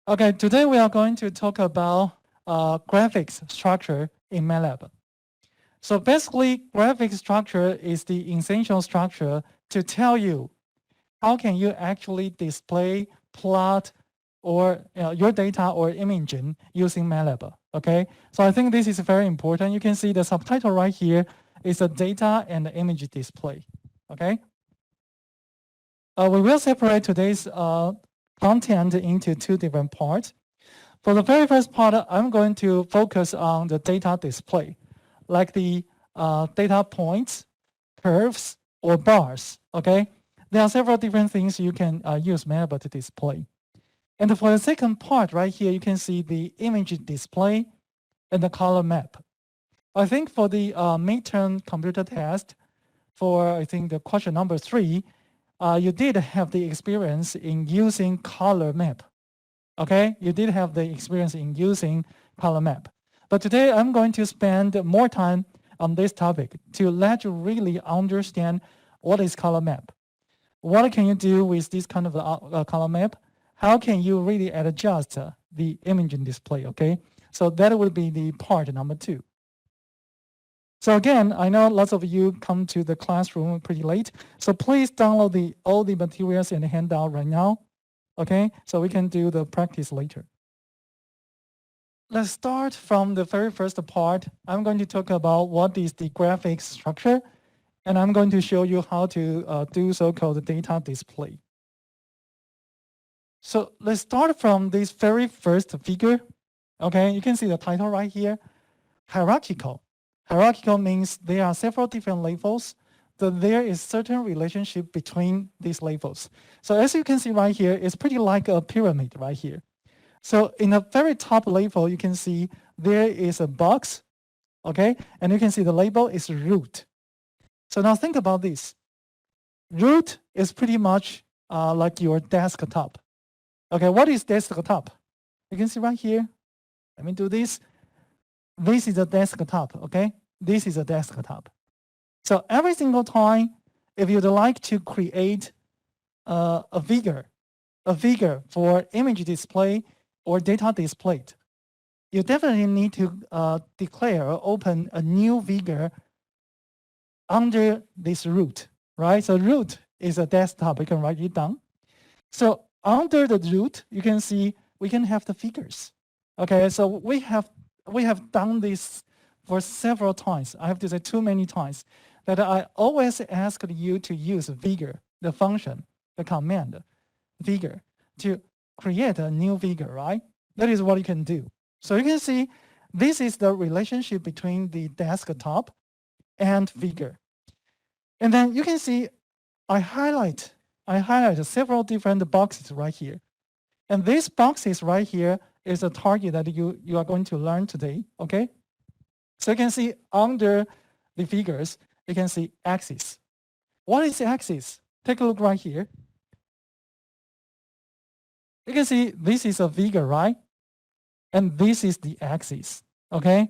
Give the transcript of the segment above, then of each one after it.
Okay, today we are going to talk about graphics structure in MATLAB. So basically, graphic structure is the essential structure to tell you how can you actually display, plot, or your data or imaging using MATLAB. Okay, so I think this is very important. You can see the subtitle right here is the data and the image display. Okay, we will separate today's content into two different parts. For the very first part, I'm going to focus on the data display, like the data points, curves, or bars, okay? There are several different things you can use MATLAB to display. And for the second part right here, you can see the image display and the color map. I think for the midterm computer test, for I think the question number 3, you did have the experience in using color map. Okay, you did have the experience in using color map. But today I'm going to spend more time on this topic to let you really understand what is color map. What can you do with this kind of color map? How can you really adjust the imaging display, okay? So that will be the part number 2. So again, I know lots of you come to the classroom pretty late. So please download all the materials and the handout right now. Okay, so we can do the practice later. Let's start from the very first part. I'm going to talk about what is the graphics structure, and I'm going to show you how to do so-called data display. So let's start from this very first figure. Okay, you can see the title right here, hierarchical. Hierarchical means there are several different levels, that there is certain relationship between these levels. So as you can see right here, it's pretty like a pyramid right here. So in the very top level, you can see there is a box, okay? And you can see the label is root. So now think about this. Root is pretty much like your desktop. Okay, what is desktop? You can see right here. Let me do this. This is a desktop, okay? This is a desktop. So every single time, if you'd like to create a figure for image display or data displayed, you definitely need to declare or open a new figure under this root, right? So root is a desktop. You can write it down. So under the root, you can see we can have the figures. Okay, so we have done this for several times. I have to say too many times that I always ask you to use figure, the function, the command, figure, to create a new figure, right? That is what you can do. So you can see this is the relationship between the desktop and figure. And then you can see I highlight several different boxes right here. And these boxes right here is a target that you are going to learn today, okay? So you can see under the figures, you can see axis. What is the axis? Take a look right here. You can see this is a figure, right? And this is the axis, okay?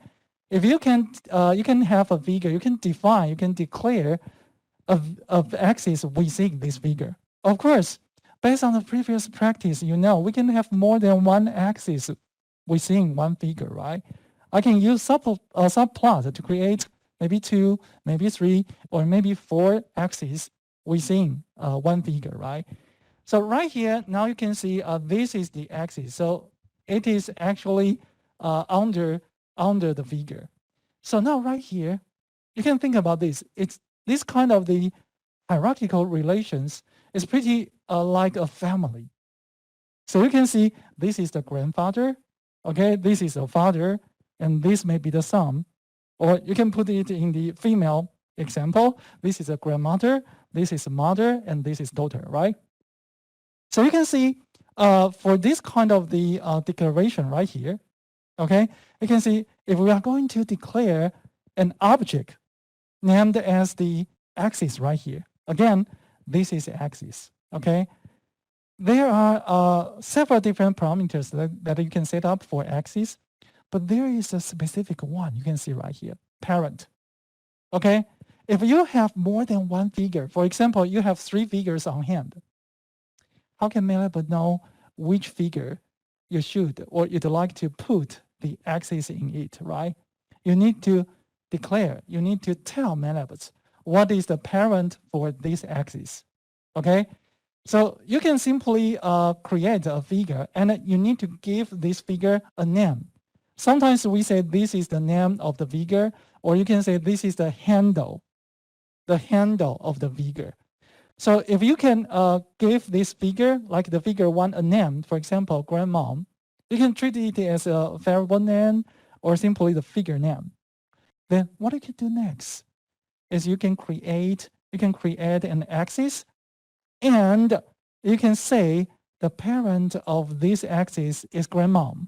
If you can have a figure, you can define, you can declare of axis within this figure. Of course, based on the previous practice, you know, we can have more than one axis within one figure, right? I can use subplot to create maybe 2, maybe 3, or maybe 4 axes within one figure, right? So right here, now you can see this is the axis. So it is actually under the figure. So now right here, you can think about this. It's this kind of the hierarchical relations is pretty like a family. So you can see this is the grandfather, okay? This is the father, and this may be the son. Or you can put it in the female example. This is a grandmother, this is a mother, and this is daughter, right? So you can see for this kind of the declaration right here, okay, you can see if we are going to declare an object named as the axis right here, again, this is the axis, okay? There are several different parameters that you can set up for axis, but there is a specific one you can see right here, parent, okay? If you have more than one figure, for example, you have 3 figures on hand, how can MATLAB know which figure you should or you'd like to put the axis in it, right? You need to declare, you need to tell MATLAB what is the parent for this axis, okay? So you can simply create a figure and you need to give this figure a name. Sometimes we say this is the name of the figure, or you can say this is the handle of the figure. So if you can give this figure, like the figure 1, a name, for example, grandmom, you can treat it as a variable name or simply the figure name. Then what you can do next is you can create an axis, and you can say the parent of this axis is grandmom.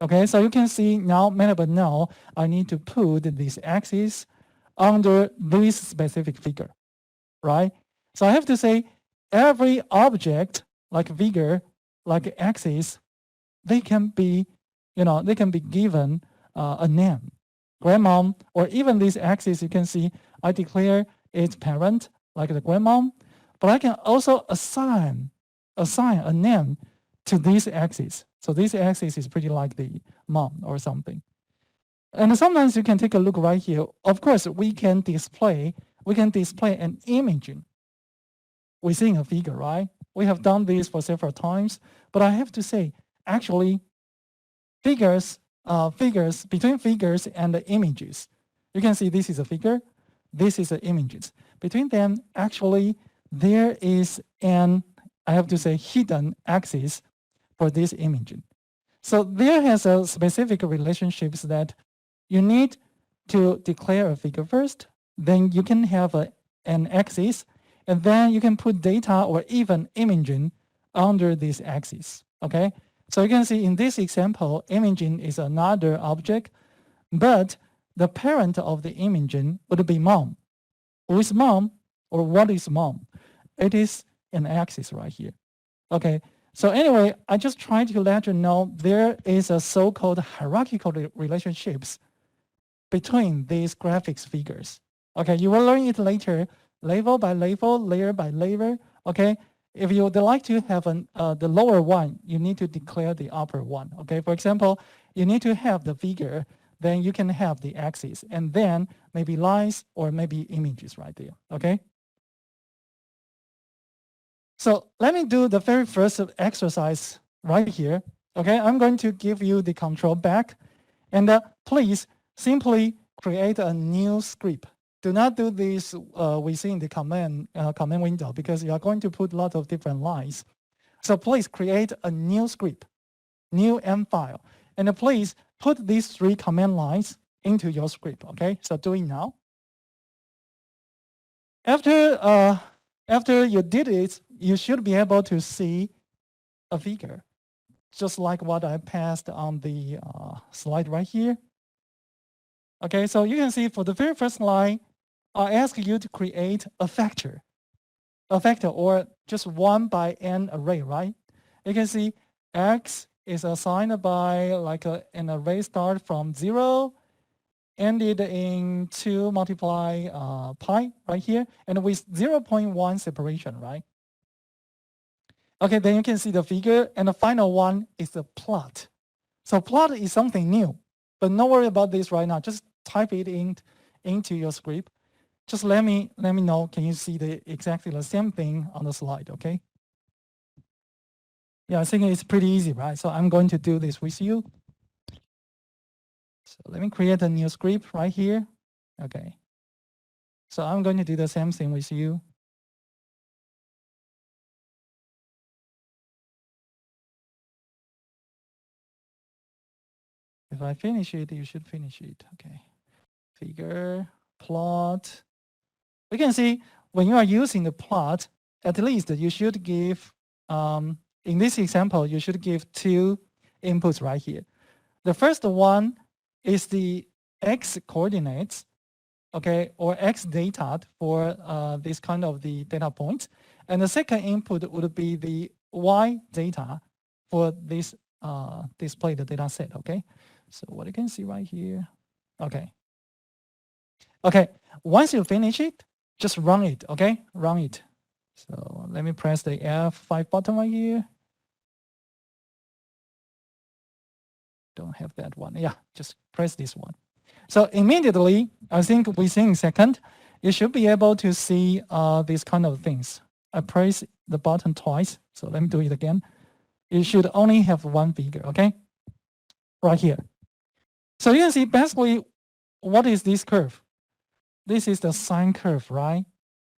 Okay, so you can see now, but now I need to put this axis under this specific figure, right? So I have to say every object like figure, like axis, they can be given a name, grandmom, or even this axis. You can see I declare its parent like the grandmom, but I can also assign a name to this axis. So this axis is pretty like the mom or something. And sometimes you can take a look right here. Of course, we can display an image within a figure, right? We have done this for several times, but I have to say, actually, figures between figures and the images, you can see this is a figure, this is the images. Between them, actually, there is an, I have to say, hidden axis for this image. So there has a specific relationships that you need to declare a figure first, then you can have an axis, and then you can put data or even imaging under this axis, okay? So you can see in this example, imaging is another object, but the parent of the imaging would be mom. Who is mom, or what is mom? It is an axis right here, okay? So anyway, I just tried to let you know there is a so-called hierarchical relationships between these graphics figures. Okay, you will learn it later, level by level, layer by layer. Okay, if you would like to have the lower one, you need to declare the upper one. Okay, for example, you need to have the figure, then you can have the axis, and then maybe lines or maybe images right there. Okay. So let me do the very first exercise right here. Okay, I'm going to give you the control back, and please simply create a new script. Do not do this within the command window because you are going to put a lot of different lines. So please create a new script, new M file, and please put these 3 command lines into your script. Okay, so do it now. After you did it, you should be able to see a figure, just like what I passed on the slide right here. Okay, so you can see for the very first line, I ask you to create a factor or just 1 by n array, right? You can see x is assigned by like an array start from 0, ended in 2 multiply pi right here, and with 0.1 separation, right? Okay, then you can see the figure, and the final one is the plot. So plot is something new, but don't worry about this right now. Just type it into your script. Just let me know. Can you see exactly the same thing on the slide? Okay. Yeah, I think it's pretty easy, right? So I'm going to do this with you. So let me create a new script right here. Okay. So I'm going to do the same thing with you. If I finish it, you should finish it. Okay. Figure, plot. We can see when you are using the plot, at least you should give, in this example, you should give 2 inputs right here. The first one is the x coordinates, okay, or x data for this kind of the data points. And the second input would be the y data for this displayed data set, okay? So what you can see right here, okay. Okay, once you finish it, just run it, okay? Run it. So let me press the F5 button right here. don't have that one. Yeah, just press this one. So immediately, I think within a second, you should be able to see these kind of things. I press the button twice, so let me do it again. You should only have one figure, okay? Right here. So you can see basically, what is this curve? This is the sine curve, right?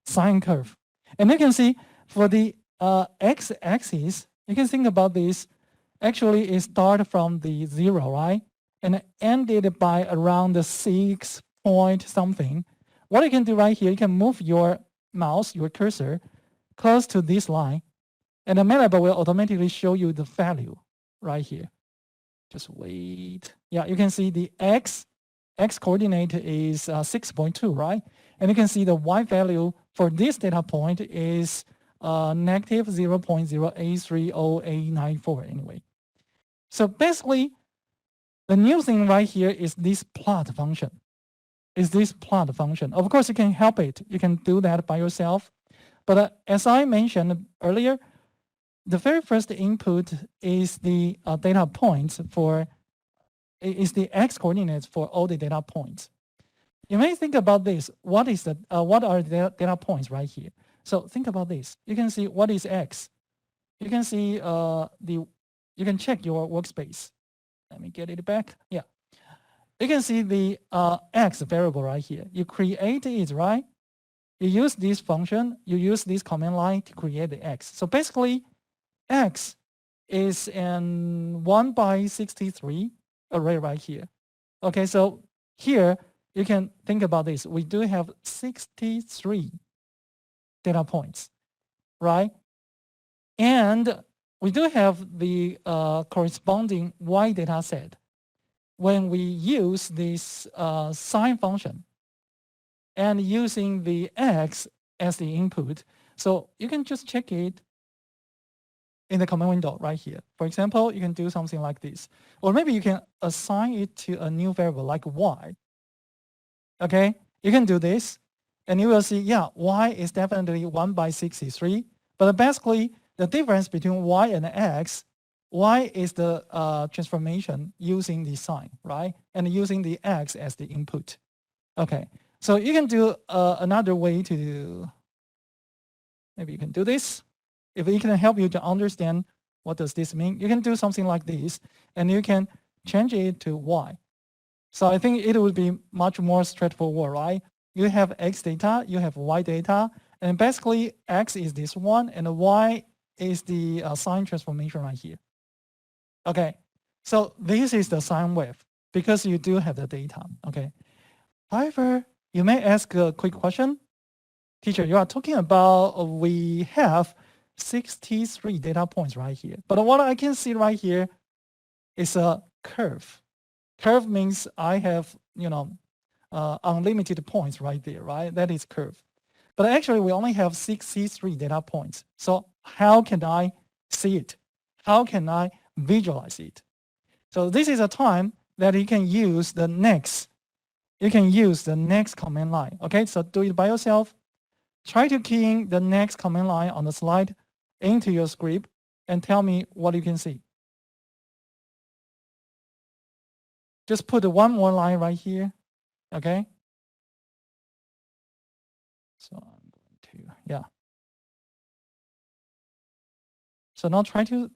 Sine curve. And you can see for the x-axis, you can think about this. Actually, it started from the 0, right? And it ended by around the 6 point something. What you can do right here, you can move your mouse, your cursor, close to this line, and the MATLAB will automatically show you the value right here. Just wait. Yeah, you can see the x coordinate is 6.2, right? And you can see the y value for this data point is negative 0.083089 anyway. So basically, the new thing right here is this plot function. Of course, you can help it. You can do that by yourself. But as I mentioned earlier, the very first input is the data points is the x coordinates for all the data points. You may think about this. What are the data points right here? So think about this. You can see what is x. You can see you can check your workspace. Let me get it back. Yeah. You can see the x variable right here. You create it, right? You use this function, you use this command line to create the x. So basically, x is an 1 by 63 array right here. Okay, so here you can think about this. We do have 63 data points, right? And we do have the corresponding y data set. When we use this sine function and using the x as the input, so you can just check it in the command window right here. For example, you can do something like this. Or maybe you can assign it to a new variable like y. Okay, you can do this and you will see, yeah, y is definitely 1 by 63. But basically, the difference between y and x, y is the transformation using the sine, right? And using the x as the input. Okay, so you can do another way to do, maybe you can do this. If it can help you to understand what does this mean, you can do something like this, and you can change it to y. So I think it would be much more straightforward, right? You have x data, you have y data, and basically x is this one, and y is the sine transformation right here. Okay, so this is the sine wave because you do have the data. Okay. However, you may ask a quick question. Teacher, you are talking about we have 63 data points right here. But what I can see right here is a curve. Curve means I have, unlimited points right there, right? That is curve. But actually, we only have 63 data points. So how can I see it? How can I visualize it? So this is a time that you can use the next. You can use the next command line. Okay, so do it by yourself. Try to key in the next command line on the slide into your script and tell me what you can see. Just put one more line right here, okay? So I'm going to, yeah. So now try to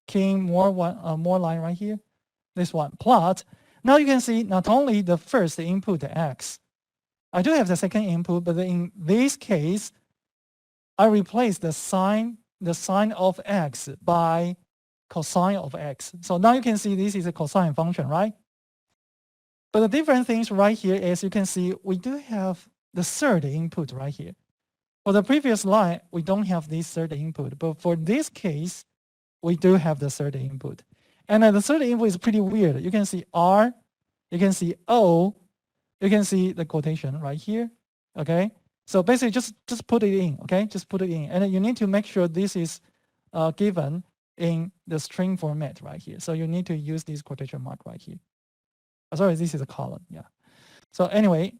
key in more line right here. This one, plot. Now you can see not only the first input, the x. I do have the second input, but in this case, I replace the sine of x by cosine of x. So now you can see this is a cosine function, right? But the different things right here is you can see we do have the third input right here. For the previous line, we don't have this third input, but for this case, we do have the third input. And the third input is pretty weird. You can see R, you can see O, you can see the quotation right here, okay? So basically just put it in, okay? Just put it in. And you need to make sure this is given in the string format right here. So you need to use this quotation mark right here. Sorry, this is a column, yeah. So anyway,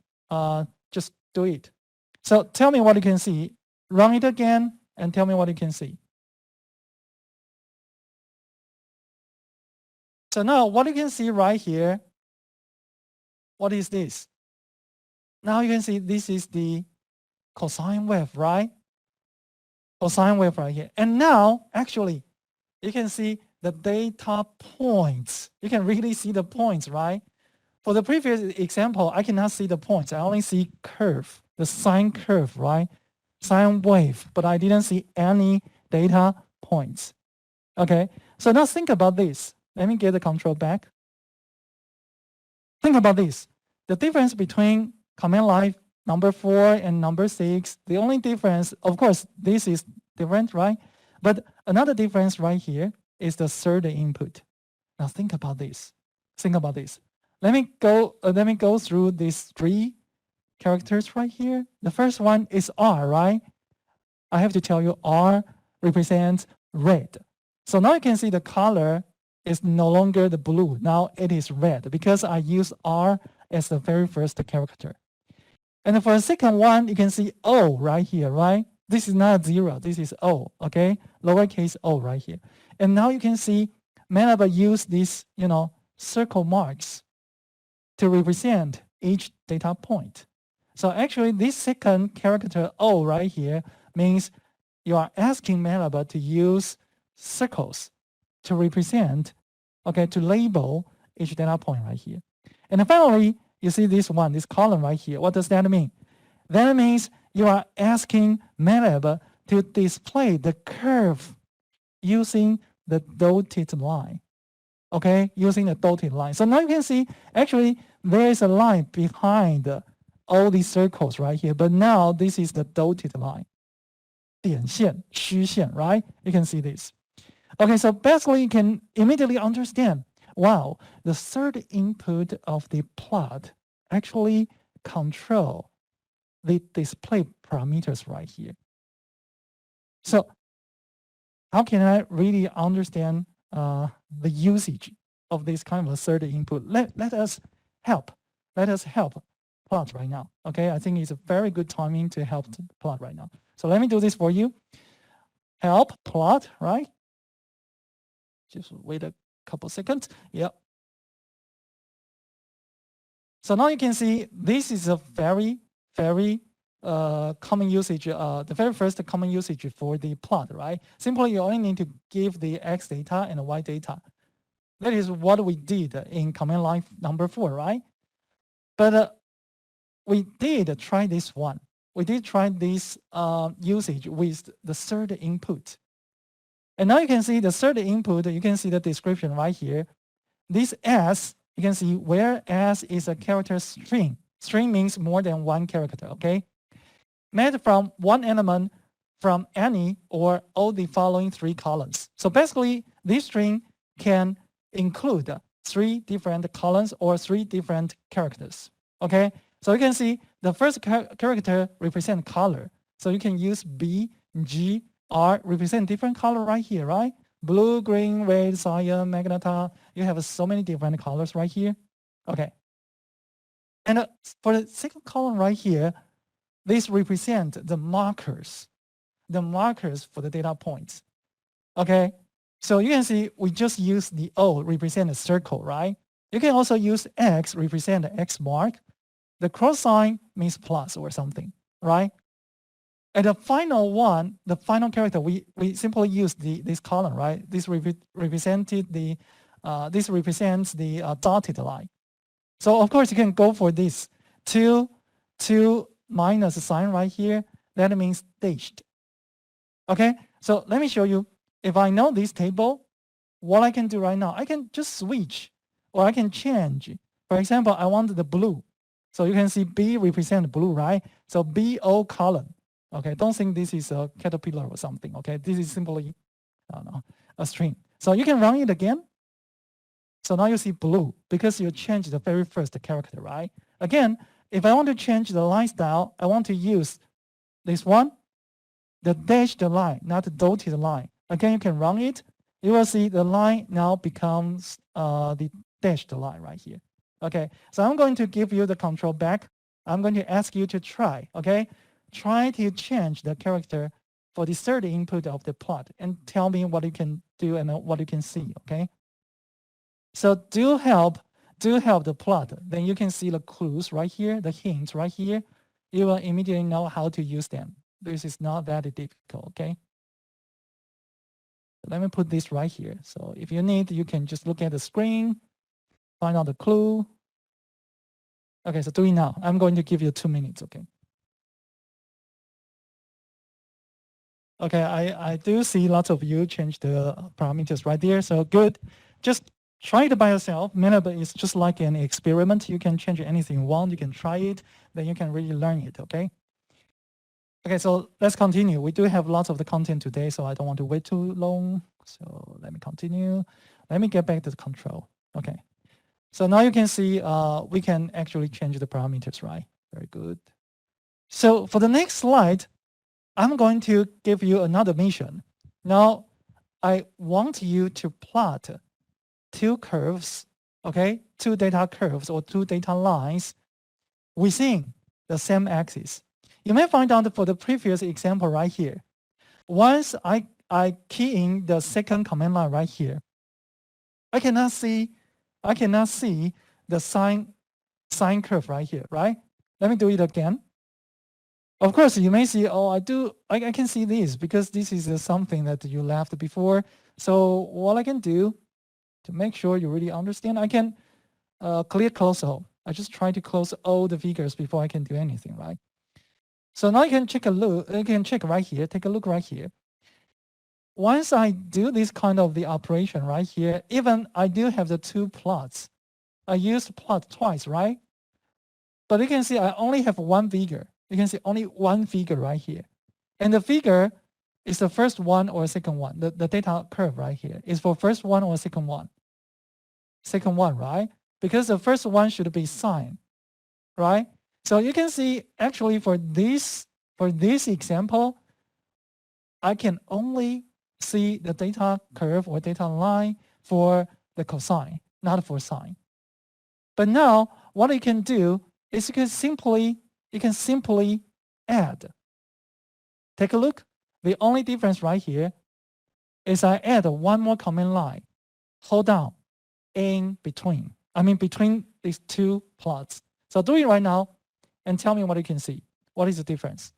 just do it. So tell me what you can see. Run it again and tell me what you can see. So now what you can see right here, what is this? Now you can see this is the cosine wave, right? Cosine wave right here. And now, actually, you can see the data points. You can really see the points, right? For the previous example, I cannot see the points. I only see curve, the sine curve, right? Sine wave, but I didn't see any data points. Okay, so now think about this. Let me get the control back. Think about this. The difference between command line number 4 and number 6, the only difference, of course, this is different, right? But another difference right here is the third input. Now think about this. Think about this. Let me go through these 3 characters right here. The first one is R, right? I have to tell you R represents red. So now you can see the color is no longer the blue. Now it is red because I use R as the very first character. And for the second one, you can see O right here, right? This is not 0, this is O, okay? Lowercase o right here. And now you can see MATLAB use these, circle marks to represent each data point. So actually this second character O right here means you are asking MATLAB to use circles to represent, to label each data point right here. And finally, you see this one, this column right here. What does that mean? That means you are asking MATLAB to display the curve using the dotted line. Using the dotted line. So now you can see, actually, there is a line behind all these circles right here. But now this is the dotted line. 点线, 虚线, right? You can see this. Okay, so basically you can immediately understand, wow, the third input of the plot actually control the display parameters right here. So how can I really understand the usage of this kind of a third input? Let us help plot right now. Okay, I think it's a very good timing to help plot right now. So let me do this for you. Help plot, right? Just wait a couple seconds. Yep. So now you can see this is a very, very common usage, the very first common usage for the plot, right? Simply you only need to give the X data and the Y data. That is what we did in command line number 4, right? But we did try this one. We did try this usage with the third input. And now you can see the third input, you can see the description right here. This S, you can see where S is a character string. String means more than one character, okay? Made from one element from any or all the following 3 columns. So basically, this string can include 3 different columns or 3 different characters, okay? So you can see the first character represent color. So you can use B, G, R represent different color right here, right? Blue, green, red, cyan, magenta. You have so many different colors right here. Okay. And for the second column right here, these represent the markers for the data points. Okay. So you can see we just use the O represent a circle, right? You can also use X represent the X mark. The cross sign means plus or something, right? And the final one, the final character, we simply use this column, right? This represents the dotted line. So of course you can go for this 2 minus sign right here. That means dashed. Okay, so let me show you. If I know this table, what I can do right now, I can just switch or I can change. For example, I want the blue. So you can see B represent blue, right? So BO column. Okay, don't think this is a caterpillar or something. Okay, this is simply a string. So you can run it again. So now you see blue because you changed the very first character, right? Again, if I want to change the line style, I want to use this one, the dashed line, not the dotted line. Again, you can run it. You will see the line now becomes the dashed line right here. Okay, so I'm going to give you the control back. I'm going to ask you to try, okay? Try to change the character for the third input of the plot and tell me what you can do and what you can see, okay? So do help the plot. Then you can see the clues right here, the hints right here. You will immediately know how to use them. This is not that difficult, okay? Let me put this right here. So if you need, you can just look at the screen, find out the clue. Okay, so do it now. I'm going to give you 2 minutes, okay? Okay, I do see lots of you change the parameters right there, so good. Just try it by yourself. Manable is just like an experiment. You can change anything you want. You can try it, then you can really learn it, okay? Okay, so let's continue. We do have lots of the content today, so I don't want to wait too long. So let me continue. Let me get back to the control. Okay. So now you can see we can actually change the parameters, right? Very good. So for the next slide, I'm going to give you another mission. Now, I want you to plot 2 curves, okay? 2 data curves or 2 data lines within the same axis. You may find out for the previous example right here. Once I key in the second command line right here, I cannot see the sine curve right here, right? Let me do it again. Of course, you may see, oh, I can see this because this is something that you left before. So what I can do to make sure you really understand, I can close all. I just try to close all the figures before I can do anything, right? So now you can check right here, take a look right here. Once I do this kind of the operation right here, even I do have the 2 plots. I used plot twice, right? But you can see I only have 1 figure. You can see only 1 figure right here. And the figure is the first one or second one. The data curve right here is for first one or second one. Second one, right? Because the first one should be sine, right? So you can see actually for this example, I can only see the data curve or data line for the cosine, not for sine. But now what you can do is you can simply add. Take a look. The only difference right here is I add 1 more command line, hold down in between. I mean between these 2 plots. So do it right now and tell me what you can see. What is the difference?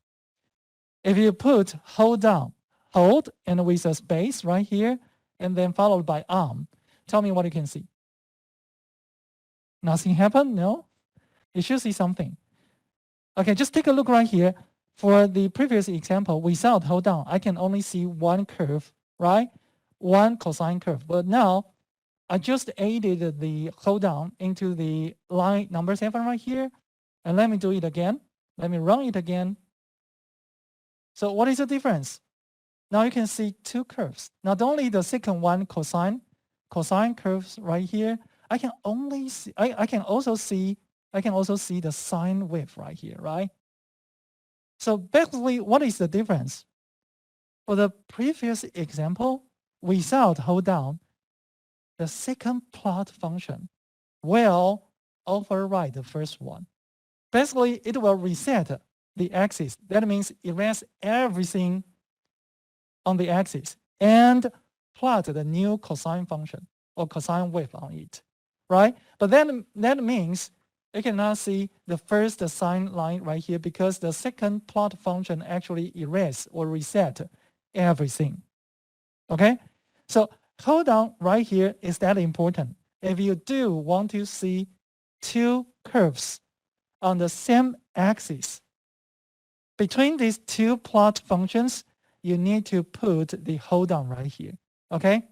If you put hold down, hold and with a space right here, and then followed by tell me what you can see. Nothing happened? No? You should see something. Okay, just take a look right here. For the previous example, without hold down, I can only see 1 curve, right? 1 cosine curve. But now, I just added the hold down into the line number 7 right here. And let me do it again. Let me run it again. So what is the difference? Now you can see 2 curves. Not only the second one cosine curves right here, I can also see the sine wave right here, right? So basically, what is the difference? For the previous example, without hold down, the second plot function will override the first one. Basically, it will reset the axis. That means erase everything on the axis and plot the new cosine function or cosine wave on it, right? But then that means you cannot see the first sine line right here because the second plot function actually erase or reset everything, okay? So hold on right here is that important. If you do want to see 2 curves on the same axis, between these 2 plot functions, you need to put the hold on right here, okay?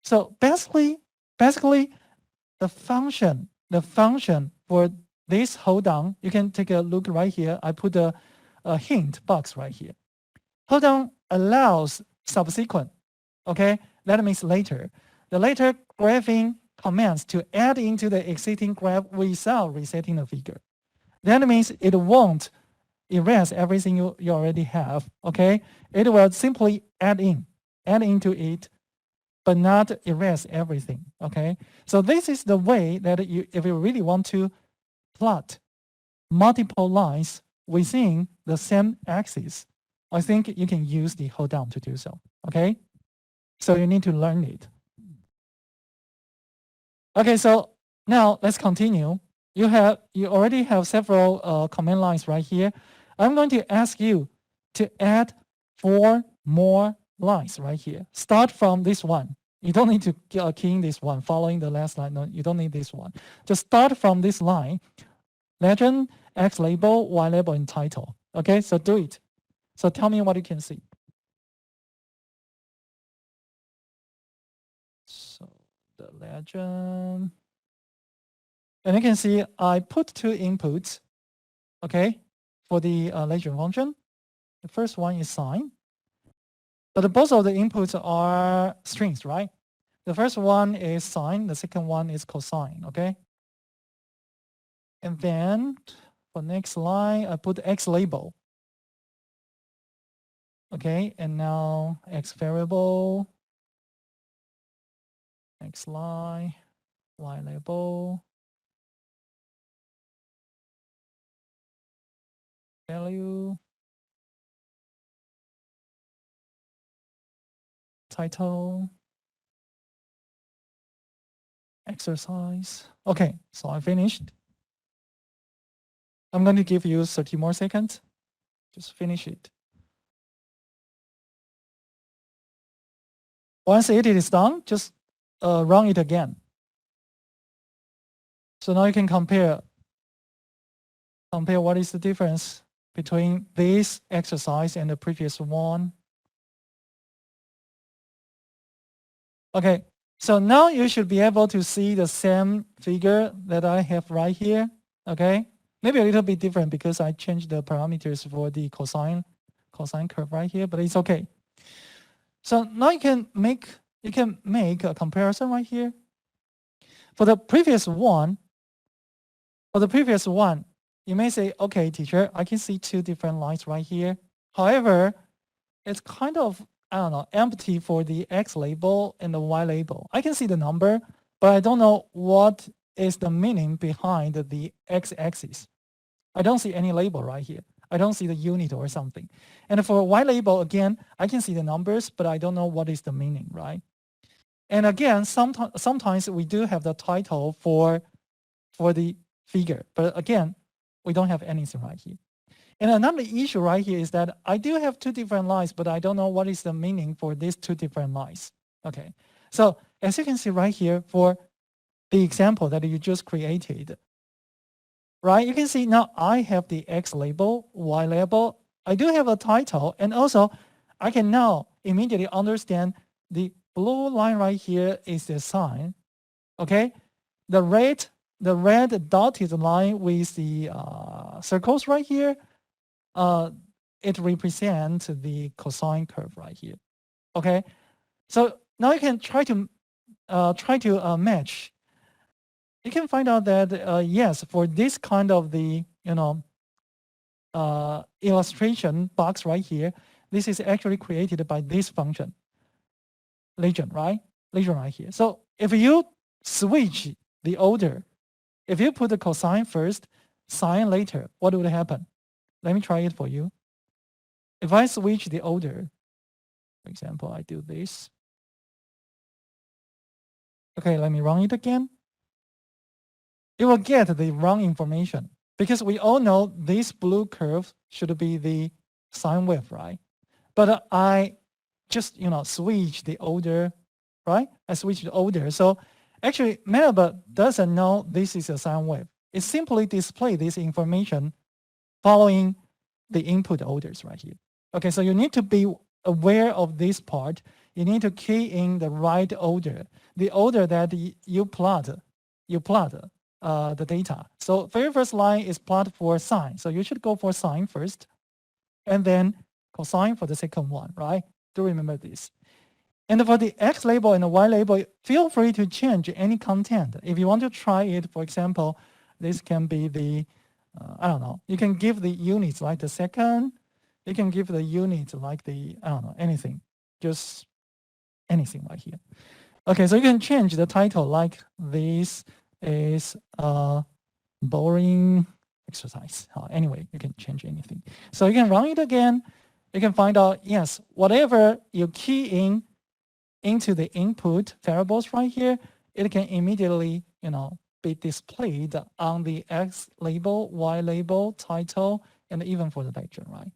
So basically, the function for this hold on, you can take a look right here. I put a hint box right here. Hold on allows subsequent, okay? That means later. The later graphing commands to add into the existing graph without resetting the figure. That means it won't erase everything you already have, okay? It will simply add into it, but not erase everything, okay? So this is the way that if you really want to plot multiple lines within the same axis, I think you can use the hold down to do so, okay? So you need to learn it. Okay, so now let's continue. You already have several command lines right here. I'm going to ask you to add 4 more lines right here. Start from this one. You don't need to key in this one, following the last line. No, you don't need this one. Just start from this line. Legend, X label, Y label, and title. Okay, so do it. So tell me what you can see. So the legend. And you can see I put 2 inputs, okay, for the legend function. The first one is sine. But both of the inputs are strings, right? The first one is sine, the second one is cosine, okay? And then for next line, I put X label. Okay, and now X variable, X line, Y label, value, title, exercise. Okay, so I finished. I'm going to give you 30 more seconds. Just finish it. Once it is done, just run it again. So now you can compare what is the difference between this exercise and the previous one. Okay, so now you should be able to see the same figure that I have right here. Okay, maybe a little bit different because I changed the parameters for the cosine curve right here, but it's okay. So now you can make a comparison right here. For the previous one, you may say, okay, teacher, I can see 2 different lines right here. However, it's kind of, I don't know, empty for the X label and the Y label. I can see the number, but I don't know what is the meaning behind the X-axis. I don't see any label right here. I don't see the unit or something. And for Y label, again, I can see the numbers, but I don't know what is the meaning, right? And again, sometimes we do have the title for the figure, but again, we don't have anything right here. And another issue right here is that I do have 2 different lines, but I don't know what is the meaning for these 2 different lines. Okay, so as you can see right here for the example that you just created, right? You can see now I have the X label, Y label. I do have a title, and also I can now immediately understand the blue line right here is the sign. Okay, the red dotted line with the circles right here, it represents the cosine curve right here. Okay, so now you can try to match. You can find out that yes, for this kind of the illustration box right here, this is actually created by this function, legend, right? Legend right here. So if you switch the order, if you put the cosine first, sine later, what would happen? Let me try it for you. If I switch the order, for example, I do this. Okay, let me run it again. It will get the wrong information because we all know this blue curve should be the sine wave, right? But I just switch the order, right? I switch the order. So actually, MATLAB doesn't know this is a sine wave. It simply displays this information following the input orders right here. Okay, so you need to be aware of this part. You need to key in the right order, the order that you plot the data. So very first line is plot for sine. So you should go for sine first, and then cosine for the second one, right? Do remember this. And for the X label and the Y label, feel free to change any content. If you want to try it, for example, this can be the, I don't know, you can give the units like the second, you can give the units like the, I don't know, anything, just anything right here. Okay, so you can change the title like this is a boring exercise. Anyway, you can change anything. So you can run it again. You can find out, yes, whatever you key in into the input variables right here, it can immediately, be displayed on the X label, Y label, title, and even for the lecture, right?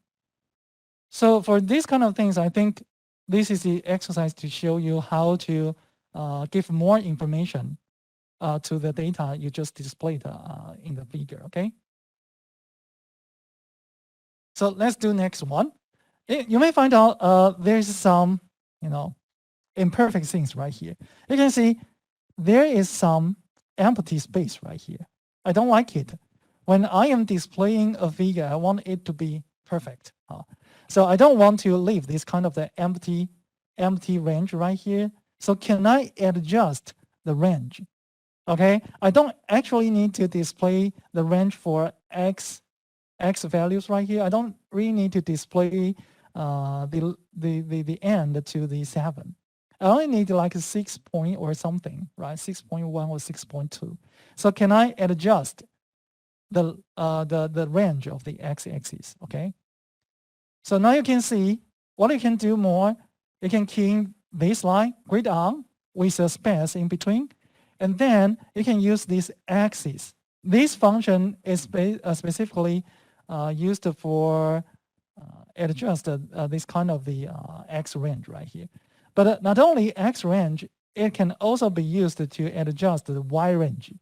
So for these kind of things, I think this is the exercise to show you how to give more information to the data you just displayed in the figure, okay? So let's do next one. You may find out there's some, imperfect things right here. You can see there is some empty space right here. I don't like it. When I am displaying a figure, I want it to be perfect. So I don't want to leave this kind of the empty range right here. So can I adjust the range? Okay, I don't actually need to display the range for X values right here. I don't really need to display the end to the 7. I only need like a 6 point or something, right? 6.1 or 6.2. So can I adjust the range of the x-axis? Okay. So now you can see what you can do more. You can key in this line grid on with a space in between, and then you can use this axis. This function is specifically used for adjust this kind of the x range right here. But not only x range, it can also be used to adjust the y range.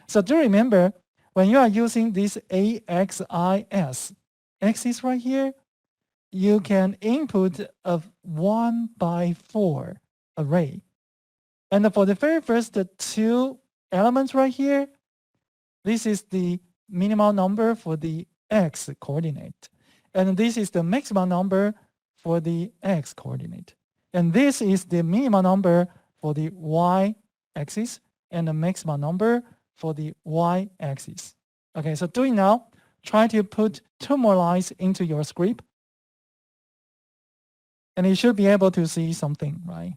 So do remember, when you are using this axis axis right here, you can input a 1/4 array. And for the very first 2 elements right here, this is the minimal number for the x coordinate. And this is the maximum number for the x coordinate. And this is the minimum number for the y-axis and the maximum number for the y-axis. Okay, so doing now, try to put 2 more lines into your script. And you should be able to see something, right?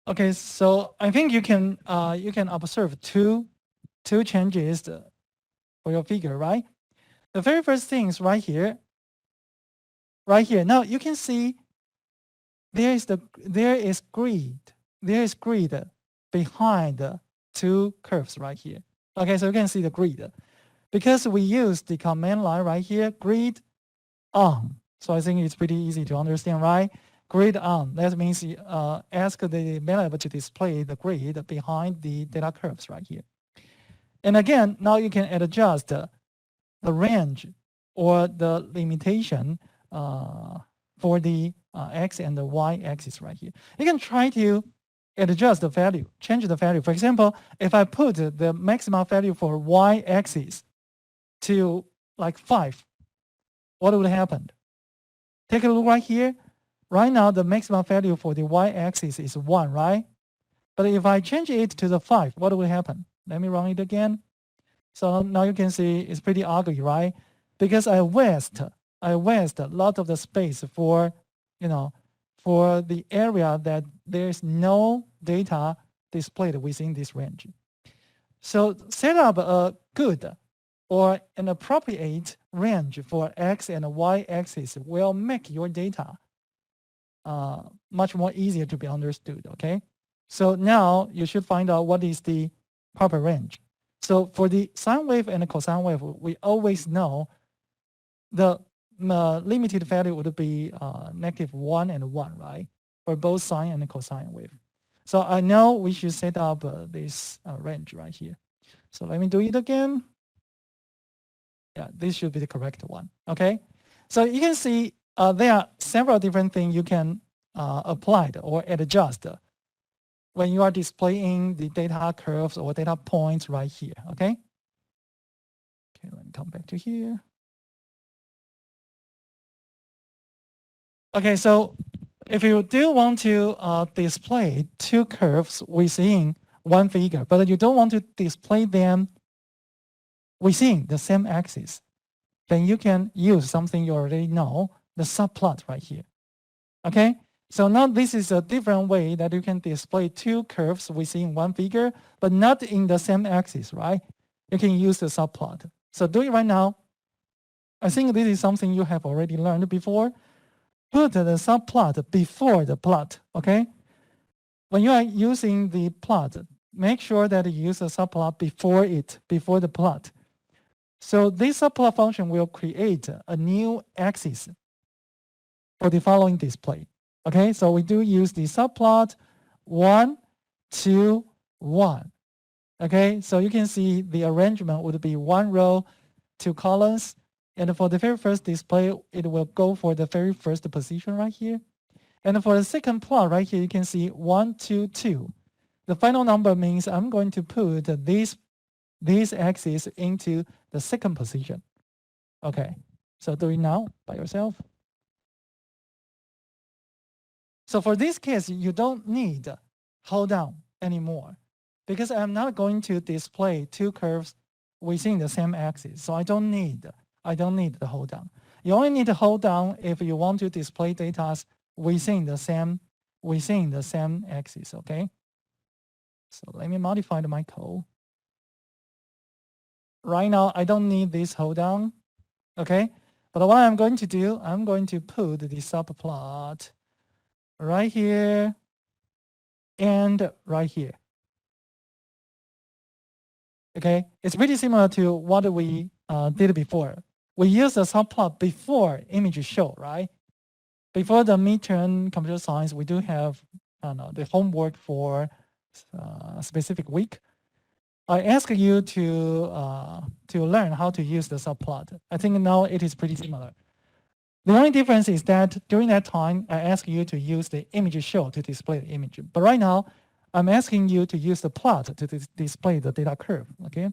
Okay, so I think you can observe two changes for your figure, right? The very first thing is right here. Now you can see there is grid behind the 2 curves right here. Okay, so you can see the grid because we use the command line right here, grid on. So I think it's pretty easy to understand, right? Grid on. That means ask the MATLAB to display the grid behind the data curves right here. And again, now you can adjust the range or the limitation for the x and the y axis right here. You can try to adjust the value, change the value. For example, if I put the maximum value for y axis to like 5, what would happen? Take a look right here. Right now, the maximum value for the y-axis is 1, right? But if I change it to the 5, what will happen? Let me run it again. So now you can see it's pretty ugly, right? Because I waste a lot of the space for, for the area that there's no data displayed within this range. So set up a good or an appropriate range for x and y axis will make your data much more easier to be understood, okay? So now you should find out what is the proper range. So for the sine wave and the cosine wave, we always know the limited value would be -1 and 1, right? For both sine and cosine wave. So I know we should set up this range right here. So let me do it again. Yeah, this should be the correct one, okay? So you can see there are several different things you can apply or adjust when you are displaying the data curves or data points right here, okay? Okay, let me come back to here. Okay, so if you do want to display 2 curves within one figure, but you don't want to display them within the same axis, then you can use something you already know, the subplot right here, okay? So now this is a different way that you can display 2 curves within one figure, but not in the same axis, right? You can use the subplot. So do it right now. I think this is something you have already learned before. Put the subplot before the plot, okay? When you are using the plot, make sure that you use a subplot before the plot. So this subplot function will create a new axis for the following display. Okay, so we do use the subplot 1, 2, 1. Okay, so you can see the arrangement would be 1 row, 2 columns. And for the very first display, it will go for the very first position right here. And for the second plot right here, you can see 1, 2, 2. The final number means I'm going to put this axis into the second position. Okay, so do it now by yourself. So for this case, you don't need hold down anymore because I'm not going to display two curves within the same axis. So I don't need the hold down. You only need to hold down if you want to display data within the same axis, okay? So let me modify my code. Right now, I don't need this hold down, okay? But what I'm going to do, I'm going to put the subplot right here and right here. Okay, it's pretty similar to what we did before. We used the subplot before image show, right? Before the midterm computer science, we do have the homework for a specific week. I ask you to learn how to use the subplot. I think now it is pretty similar. The only difference is that during that time, I ask you to use the image show to display the image. But right now, I'm asking you to use the plot to display the data curve, okay?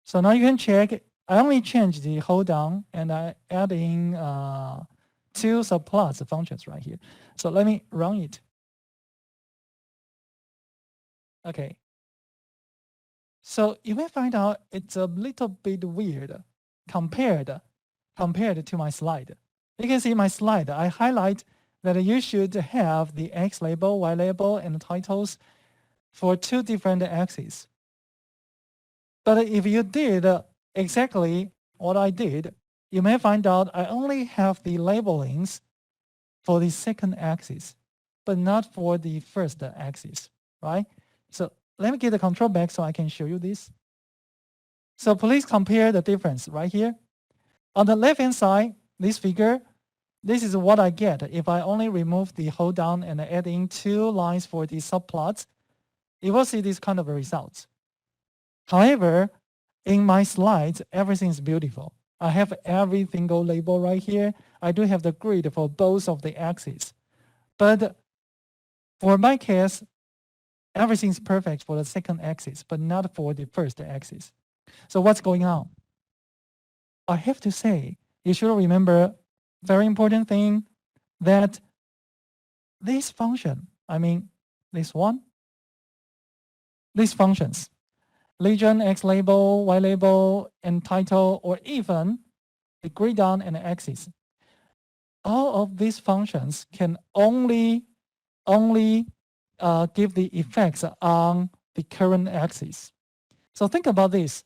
So now you can check. I only changed the hold down and I add in 2 subplots functions right here. So let me run it. Okay. So you may find out it's a little bit weird compared to my slide. You can see my slide. I highlight that you should have the X label, Y label, and titles for 2 different axes. But if you did exactly what I did, you may find out I only have the labelings for the second axis, but not for the first axis, right? So let me get the control back so I can show you this. So please compare the difference right here. On the left-hand side, this figure, this is what I get if I only remove the hold down and add in 2 lines for the subplots. You will see this kind of a result. However, in my slides, everything is beautiful. I have every single label right here. I do have the grid for both of the axes. But for my case, everything is perfect for the second axis, but not for the first axis. So what's going on? I have to say, you should remember very important thing that this function, I mean, this one, these functions, region, X label, Y label, and title, or even the grid down and the axis. All of these functions can only give the effects on the current axis. So think about this.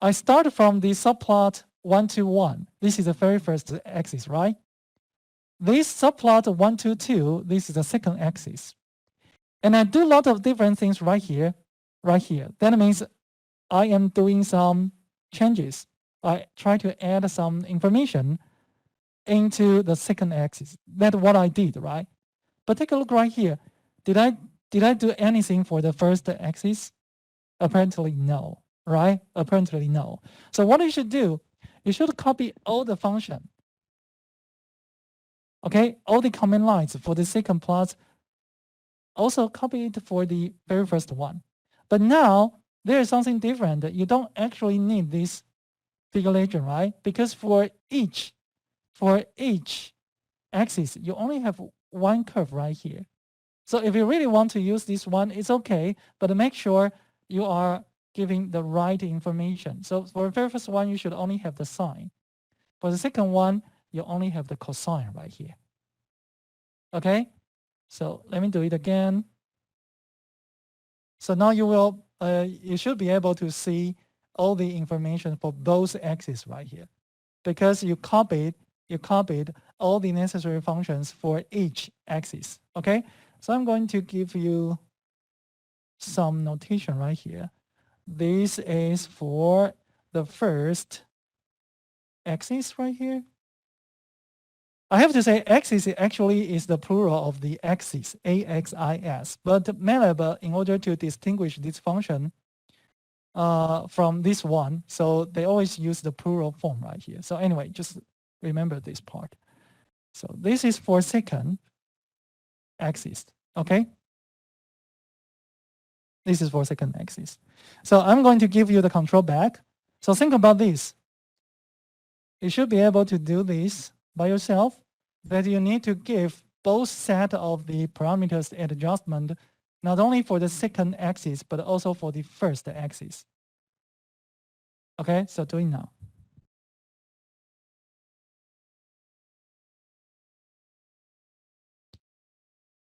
I start from the subplot 1 to 1. This is the very first axis, right? This subplot 1 to 2, this is the second axis. And I do a lot of different things right here. That means I am doing some changes. I try to add some information into the second axis. That's what I did, right? But take a look right here. Did I do anything for the first axis? Apparently no, right? Apparently no. So what you should do, you should copy all the function. Okay, all the command lines for the second plot. Also copy it for the very first one. But now there is something different. You don't actually need this figure legend, right? Because for each axis, you only have one curve right here. So if you really want to use this one, it's okay, but make sure you are giving the right information. So for the very first one, you should only have the sine. For the second one, you only have the cosine right here. Okay, so let me do it again. So now you should be able to see all the information for both axes right here, because you copied all the necessary functions for each axis. Okay, so I'm going to give you some notation right here. This is for the first axis right here. I have to say axis actually is the plural of the axis, axis, but MATLAB, in order to distinguish this function from this one, so they always use the plural form right here. So anyway, just remember this part. So this is for second axis, okay? This is for second axis. So I'm going to give you the control back. So think about this. You should be able to do this by yourself, that you need to give both set of the parameters at adjustment, not only for the second axis, but also for the first axis. Okay, so do it now.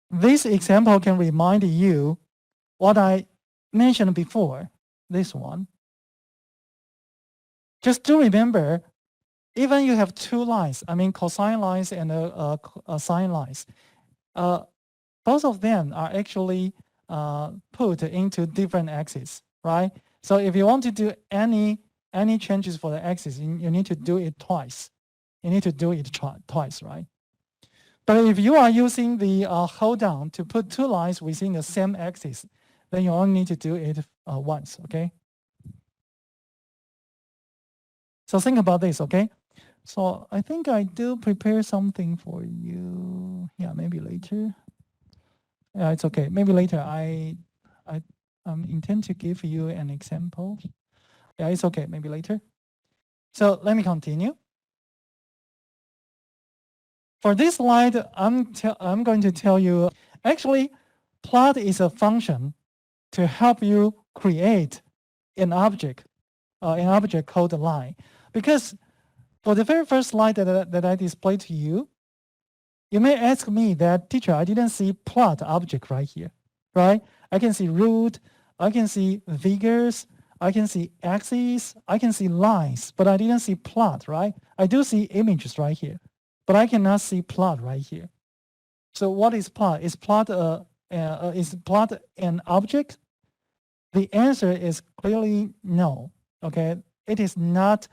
This example can remind you what I mentioned before, this one. Just to remember, even you have two lines, I mean cosine lines and sine lines, both of them are actually put into different axes, right? So if you want to do any changes for the axis, you need to do it twice. You need to do it twice, right? But if you are using the hold down to put two lines within the same axis, then you only need to do it once, okay? So think about this, okay? So I think I do prepare something for you. Yeah, maybe later. Yeah, it's okay. Maybe later. I intend to give you an example. Yeah, it's okay. Maybe later. So let me continue. For this slide, I'm going to tell you, actually, plot is a function to help you create an object called line. Because for the very first slide that I displayed to you, you may ask me that, teacher, I didn't see plot object right here, right? I can see root, I can see figures, I can see axes, I can see lines, but I didn't see plot, right? I do see images right here, but I cannot see plot right here. So what is plot? Is plot an object? The answer is clearly no. Okay, it is not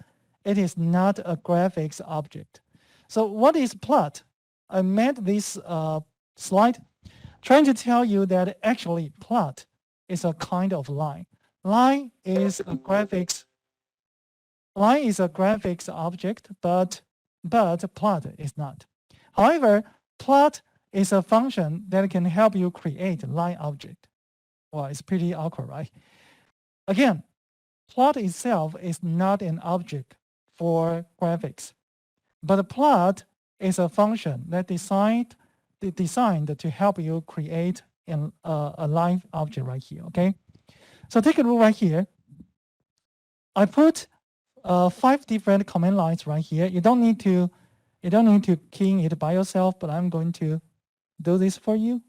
a graphics object. So what is plot? I made this slide trying to tell you that actually plot is a kind of line. Line is a graphics object, but plot is not. However, plot is a function that can help you create a line object. Well, it's pretty awkward, right? Again, plot itself is not an object for graphics, but a plot is a function that designed to help you create a line object right here, okay? So take a look right here. I put 5 different command lines right here. You don't need to key in it by yourself, but I'm going to do this for you.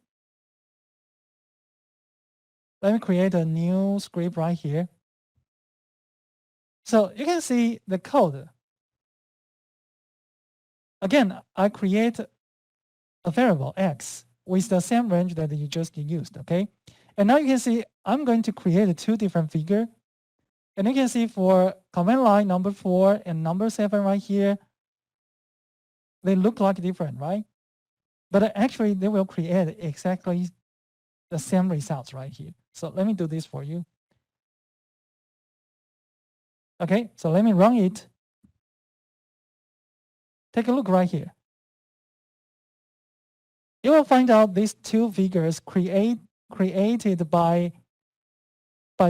Let me create a new script right here. So you can see the code. Again, I create a variable x with the same range that you just used, okay? And now you can see I'm going to create 2 different figures. And you can see for command line number 4 and number 7 right here, they look like different, right? But actually they will create exactly the same results right here. So let me do this for you. Okay, so let me run it. Take a look right here. You will find out these 2 figures created by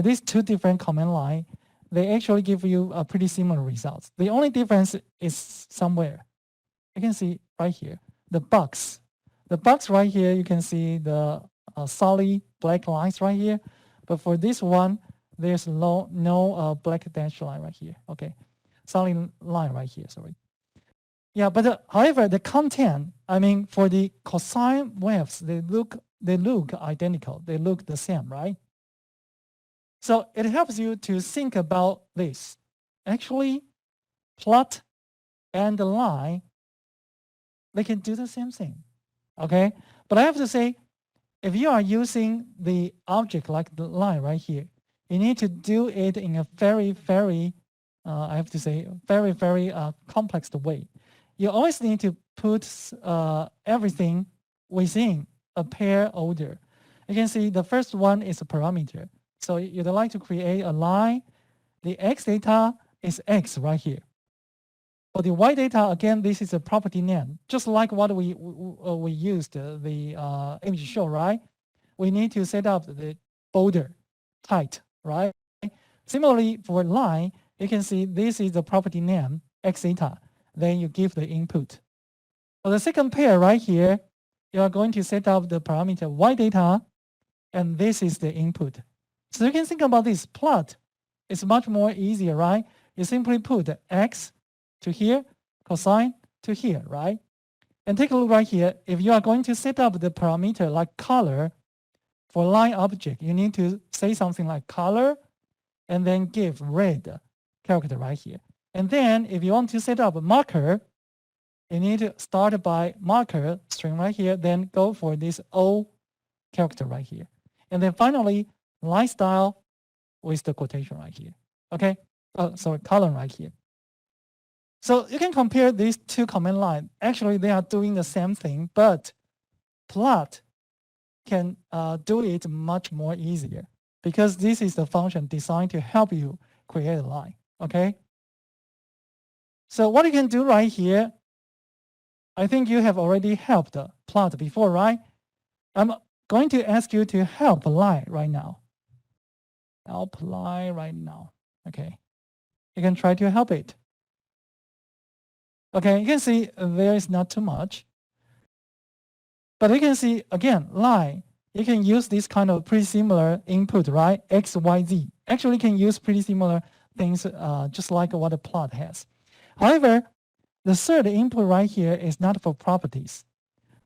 these 2 different command lines. They actually give you a pretty similar results. The only difference is somewhere. You can see right here, the box. The box right here, you can see the solid black lines right here. But for this one, there's no black dashed line right here. Okay, solid line right here, sorry. Yeah, but however, the content, I mean, for the cosine waves, they look identical. They look the same, right? So it helps you to think about this. Actually, plot and the line, they can do the same thing. Okay, but I have to say, if you are using the object like the line right here, you need to do it in a very, very, I have to say, very, very complex way. You always need to put everything within a pair order. You can see the first one is a parameter. So you'd like to create a line. The x data is x right here. For the y data, again, this is a property name, just like what we used the image show, right? We need to set up the border height, right? Similarly, for line, you can see this is the property name, x data. Then you give the input. For the second pair right here, you are going to set up the parameter y data, and this is the input. So you can think about this plot. It's much more easier, right? You simply put x to here, cosine to here, right? And take a look right here. If you are going to set up the parameter like color for line object, you need to say something like color and then give red character right here. And then if you want to set up a marker, you need to start by marker string right here, then go for this O character right here. And then finally, line style with the quotation right here. Okay, sorry, column right here. So you can compare these two command lines. Actually, they are doing the same thing, but plot can do it much more easier because this is the function designed to help you create a line. Okay. So what you can do right here, I think you have already helped plot before, right? I'm going to ask you to help a line right now. Help line right now. Okay. You can try to help it. Okay, you can see there is not too much. But you can see, again, line, you can use this kind of pretty similar input, right? X, Y, Z. Actually, you can use pretty similar things just like what a plot has. However, the third input right here is not for properties.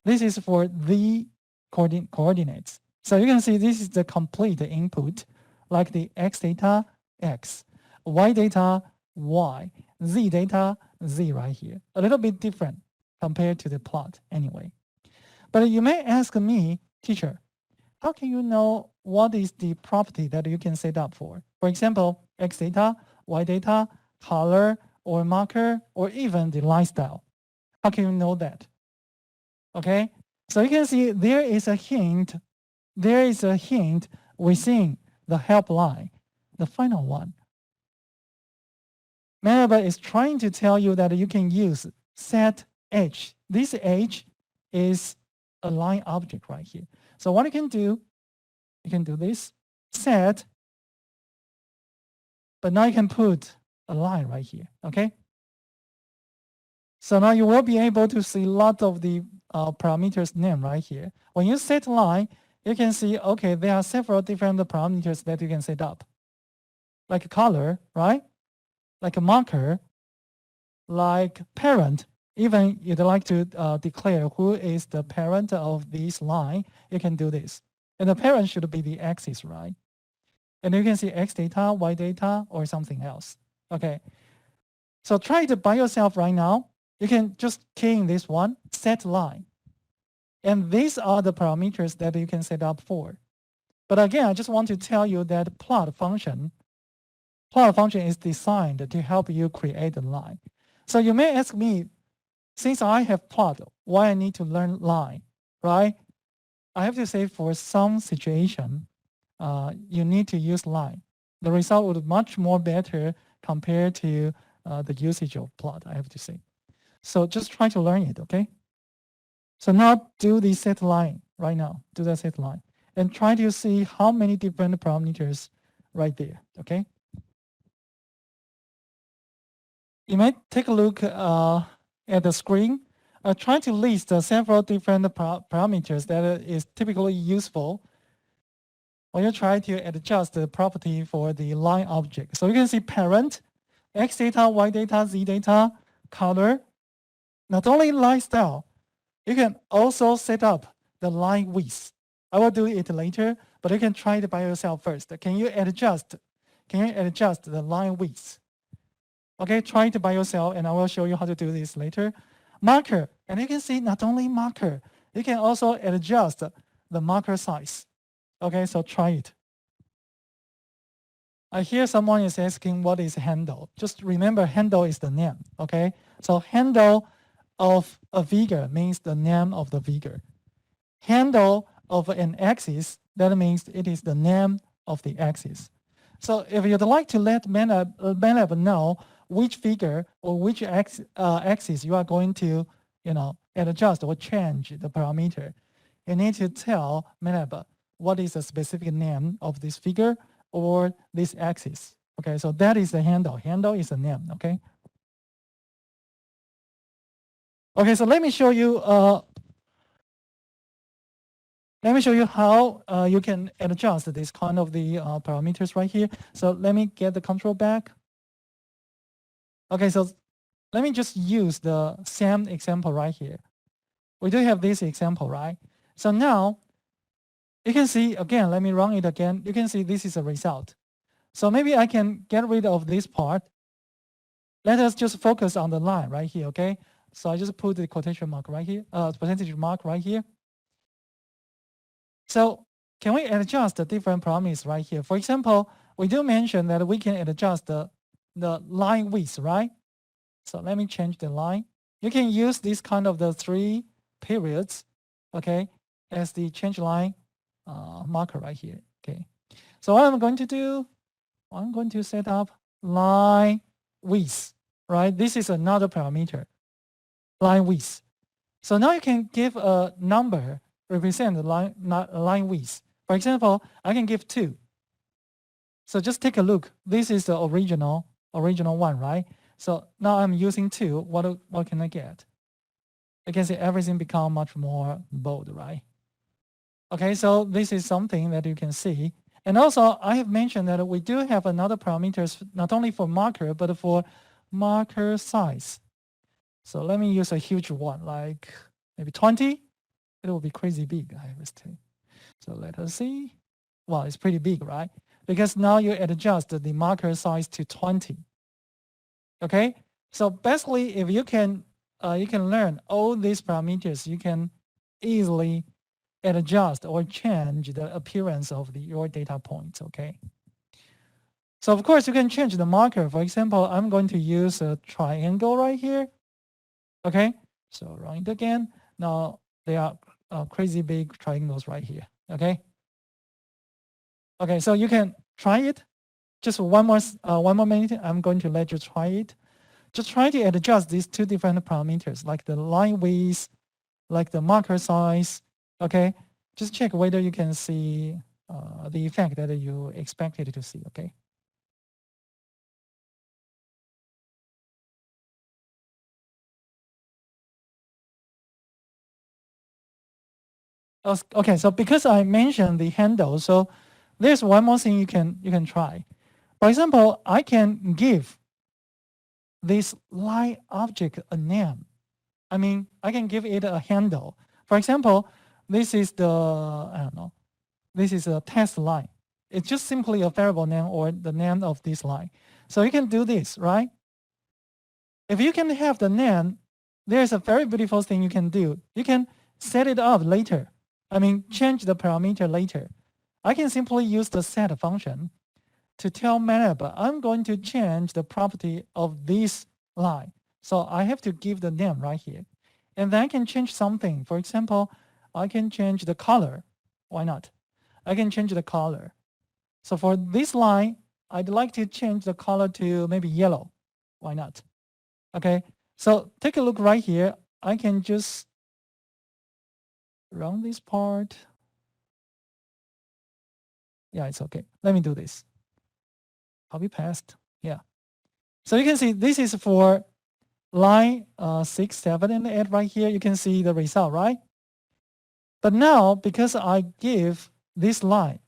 This is for the coordinates. So you can see this is the complete input, like the X data, X, Y data, Y, Z data, Z right here. A little bit different compared to the plot anyway. But you may ask me, teacher, how can you know what is the property that you can set up for? For example, X data, Y data, color, or marker, or even the line style. How can you know that? Okay, so you can see there is a hint. There is a hint within the help line, the final one. Manaba is trying to tell you that you can use set H. This H is a line object right here. So what you can do this, set, but now you can put a line right here, okay? So now you will be able to see a lot of the parameters name right here. When you set line, you can see, okay, there are several different parameters that you can set up. Like color, right? Like a marker, like parent. Even you'd like to declare who is the parent of this line, you can do this. And the parent should be the axis, right? And you can see X data, Y data, or something else. Okay. So try it by yourself right now. You can just key in this one, set line. And these are the parameters that you can set up for. But again, I just want to tell you that plot function is designed to help you create a line. So you may ask me, since I have plot, why I need to learn line, right? I have to say for some situation, you need to use line. The result would be much more better compared to the usage of plot, I have to say. So just try to learn it, okay? So now do the set line right now. Do the set line. And try to see how many different parameters right there, okay? You might take a look at the screen. Try to list several different parameters that is typically useful when you try to adjust the property for the line object. So you can see parent, X data, Y data, Z data, color. Not only line style, you can also set up the line width. I will do it later, but you can try it by yourself first. Can you adjust the line width? Okay, try it by yourself, and I will show you how to do this later. Marker, and you can see not only marker, you can also adjust the marker size. Okay, so try it. I hear someone is asking what is handle. Just remember handle is the name, okay? So handle of a figure means the name of the figure. Handle of an axis, that means it is the name of the axis. So if you'd like to let MATLAB know which figure or which axis you are going to, adjust or change the parameter, you need to tell MATLAB what is the specific name of this figure or this axis. Okay, so that is the handle. Handle is the name. Okay. Okay, so let me show you. How you can adjust this kind of the parameters right here. So let me get the control back. Okay, so let me just use the same example right here. We do have this example, right? So now you can see again, let me run it again. You can see this is a result. So maybe I can get rid of this part. Let us just focus on the line right here, okay? So I just put the quotation mark right here, percentage mark right here. So can we adjust the different parameters right here? For example, we do mention that we can adjust the line width, right? So let me change the line. You can use this kind of the 3 periods, okay, as the change line marker right here, okay. So what I'm going to do, I'm going to set up line width, right? This is another parameter, line width. So now you can give a number represent the line width. For example, I can give 2. So just take a look. This is the original one, right? So now I'm using 2. What can I get? You can see everything become much more bold, right? Okay, so this is something that you can see. And also, I have mentioned that we do have another parameters, not only for marker, but for marker size. So let me use a huge one, like maybe 20. It will be crazy big, I would say. So let us see. Well, it's pretty big, right? Because now you adjust the marker size to 20. Okay, so basically, if you can learn all these parameters, you can easily adjust or change the appearance of your data points. Okay. So of course, you can change the marker. For example, I'm going to use a triangle right here. Okay, so run it again. Now there are crazy big triangles right here. Okay. Okay, so you can try it. Just one more minute. I'm going to let you try it. Just try to adjust these 2 different parameters, like the line width, like the marker size. Okay, just check whether you can see the effect that you expected to see. Okay. Okay, so because I mentioned the handle, so there's one more thing you can try. For example, I can give this line object a name. I mean, I can give it a handle. For example, this is this is a test line. It's just simply a variable name or the name of this line. So you can do this, right? If you can have the name, there's a very beautiful thing you can do. You can set it up later. I mean, change the parameter later. I can simply use the set function to tell MATLAB, I'm going to change the property of this line. So I have to give the name right here. And then I can change something. For example, I can change the color. Why not? I can change the color. So for this line, I'd like to change the color to maybe yellow. Why not? Okay, so take a look right here. I can just run this part. Yeah, it's okay. Let me do this. Copy paste. Yeah. So you can see this is for line 6, 7, and 8 right here. You can see the result, right? But now, because I give this line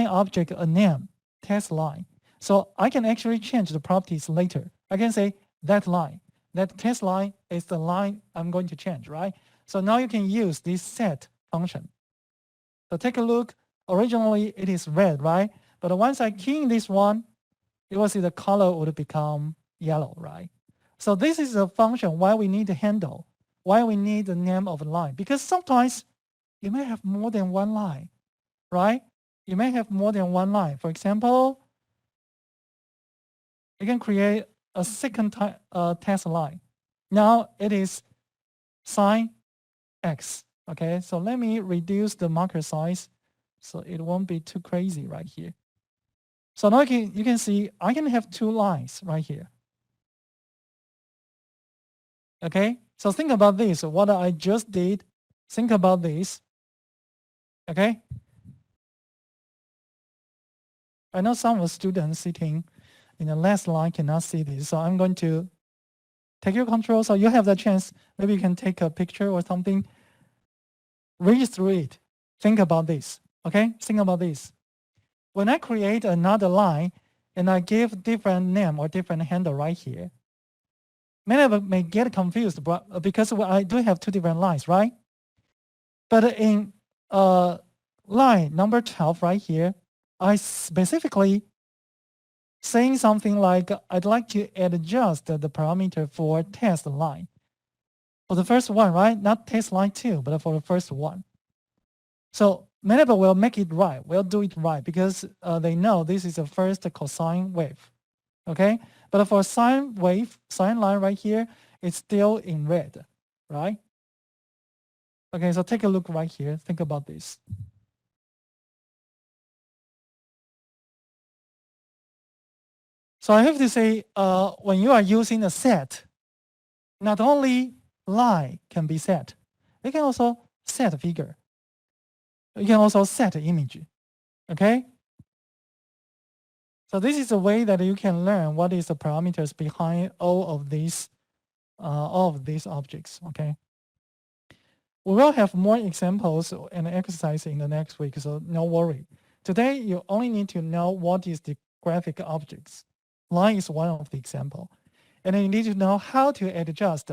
object a name, test line, so I can actually change the properties later. I can say that test line is the line I'm going to change, right? So now you can use this set function. So take a look. originally it is red, right? But once I key in this one, you will see the color would become yellow, right? So this is a function why we need a handle, why we need the name of a line, because sometimes you may have more than one line, right? You may have more than one line. For example, you can create a second test line. Now it is sign X. Okay, so let me reduce the marker size so it won't be too crazy right here. So now you can see I can have two lines right here. Okay, so think about this. What I just did, think about this. Okay, I know some of the students sitting in the last line cannot see this, so I'm going to take your control so you have the chance. Maybe you can take a picture or something. Read through it. Think about this. Okay, think about this. When I create another line and I give different name or different handle right here, many of them may get confused because I do have two different lines, right? But in line number 12 right here, I specifically saying something like, I'd like to adjust the parameter for test line. For the first one, right? Not test line 2, but for the first one. So many people will make it right, will do it right because they know this is the first cosine wave, okay? But for sine wave, sine line right here, it's still in red, right? Okay, so take a look right here. Think about this. So I have to say, when you are using a set, not only line can be set, you can also set a figure. You can also set an image, okay? So this is a way that you can learn what is the parameters behind all of these objects, okay? We will have more examples and exercise in the next week, so no worry. Today, you only need to know what is the graphic objects. Line is one of the example. And then you need to know how to adjust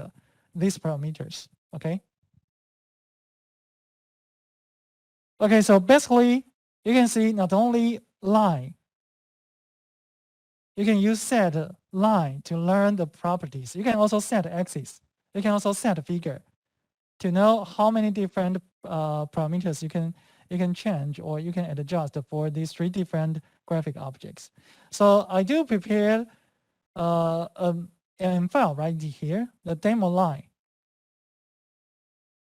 these parameters, okay? Okay, so basically, you can see not only line, you can use set line to learn the properties. You can also set axis. You can also set figure to know how many different parameters you can change or you can adjust for these three different graphic objects. So I do prepare an file right here, the demo line.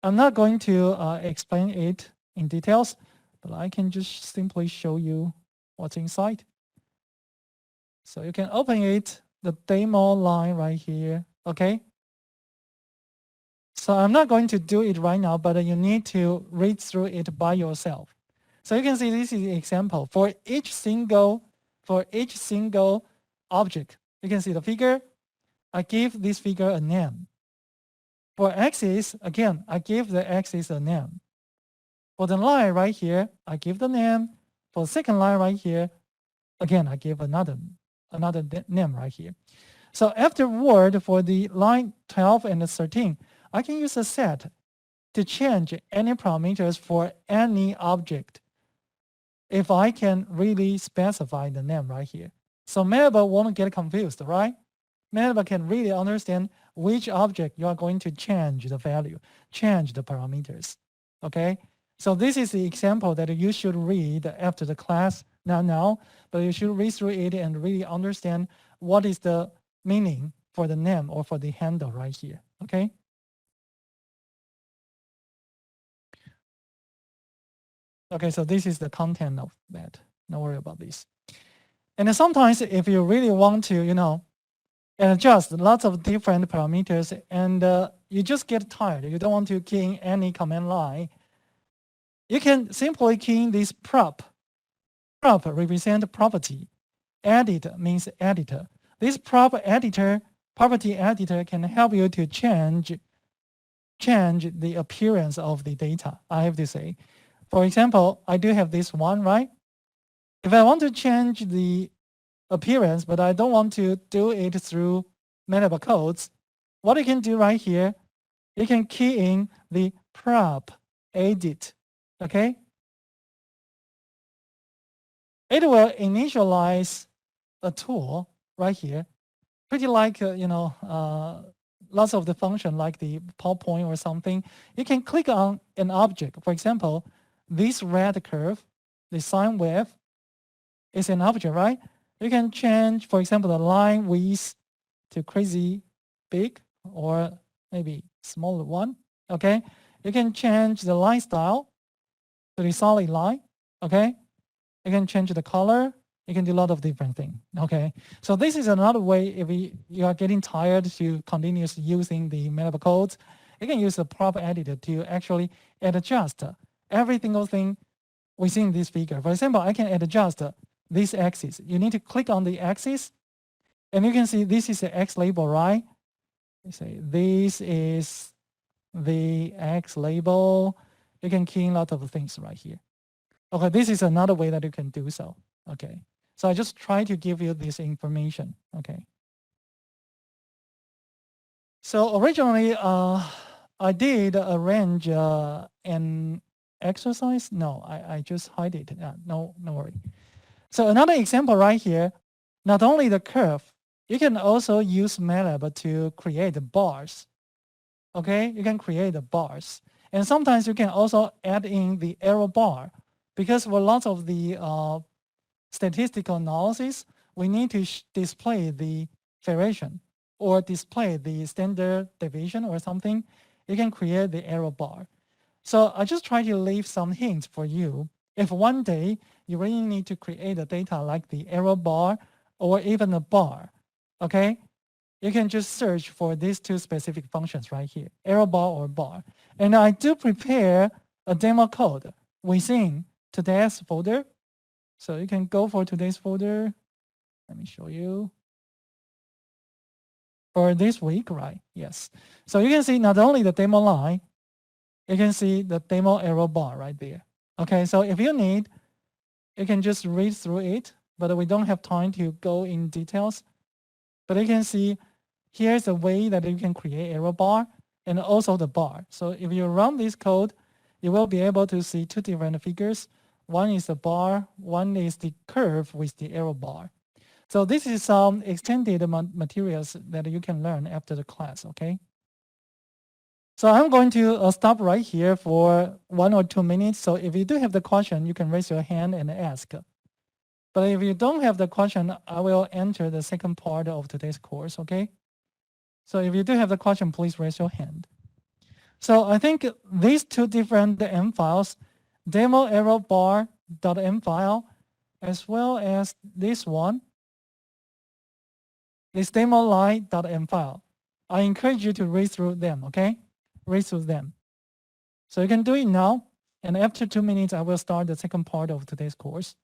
I'm not going to explain it in details, but I can just simply show you what's inside. So you can open it, the demo line right here, okay? So I'm not going to do it right now, but you need to read through it by yourself. So you can see this is the example. For each single object, you can see the figure. I give this figure a name. For axis, again, I give the axis a name. For the line right here, I give the name. For the second line right here, again, I give another name right here. So afterward, for the line 12 and 13, I can use a set to change any parameters for any object if I can really specify the name right here. So many people won't get confused, right? Many people can really understand which object you are going to change the value, change the parameters, okay? So this is the example that you should read after the class, not now, but you should read through it and really understand what is the meaning for the name or for the handle right here, okay? Okay, so this is the content of that. Don't worry about this. And then sometimes if you really want to, adjust lots of different parameters and you just get tired, you don't want to key in any command line, you can simply key in this prop. Prop represent property. Edit means editor. This property editor can help you to change the appearance of the data, I have to say. For example, I do have this one, right? If I want to change the appearance, but I don't want to do it through multiple codes, what you can do right here, you can key in the prop edit, okay? it will initialize a tool right here, pretty like, lots of the function like the PowerPoint or something. You can click on an object. For example, this red curve, the sine wave, is an object, right? You can change, for example, the line width to crazy big or maybe smaller one, okay? You can change the line style to the solid line, okay? You can change the color. You can do a lot of different things, okay? So this is another way if you are getting tired to continuously using the MATLAB codes, you can use the prop editor to actually adjust every single thing within this figure. For example, I can adjust this axis. You need to click on the axis, and you can see this is the X label, right? You say this is the X label. You can key in a lot of things right here. Okay, this is another way that you can do so. Okay, so I just try to give you this information. Okay. So originally, I did arrange an exercise. No, I just hide it. No worry. So another example right here, not only the curve, you can also use MATLAB to create bars. Okay, you can create the bars. And sometimes you can also add in the error bar because for lots of the statistical analysis, we need to display the variation or display the standard deviation or something. You can create the error bar. So I just try to leave some hints for you. If one day you really need to create a data like the error bar or even a bar, okay? You can just search for these two specific functions right here, error bar or bar. And I do prepare a demo code within today's folder. So you can go for today's folder. Let me show you. For this week, right? Yes. So you can see not only the demo line, you can see the demo error bar right there. Okay, so if you need, you can just read through it, but we don't have time to go in details. But you can see here's a way that you can create error bar and also the bar. So if you run this code, you will be able to see two different figures. One is the bar, one is the curve with the error bar. So this is some extended materials that you can learn after the class, okay? So I'm going to stop right here for 1 or 2 minutes. So if you do have the question, you can raise your hand and ask. But if you don't have the question, I will enter the second part of today's course, okay? So if you do have the question, please raise your hand. So I think these two different M files, demo error bar.m file, as well as this one, this demo line.m file. I encourage you to read through them, okay? Read through them. So you can do it now. And after 2 minutes, I will start the second part of today's course.